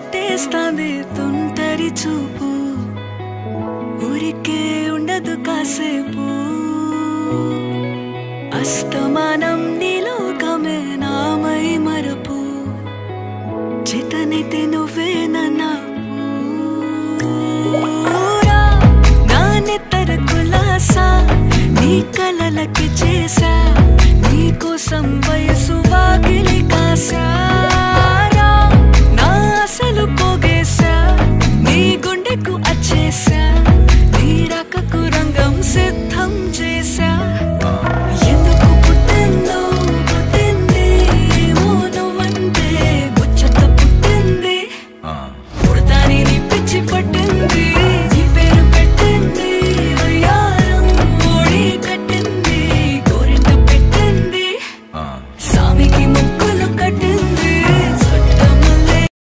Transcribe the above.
చుట్టేస్తాంది తుంటరి చూపు ఊరికే ఉండదు కాసేపు అస్తమానం నీలోకమే నామై మరపు చేతనైతే నువ్వే నన్నా నా నెత్తర కులాసా నీ కలలకి చేసా నీ కోసం వయసు వాకిలి కాసా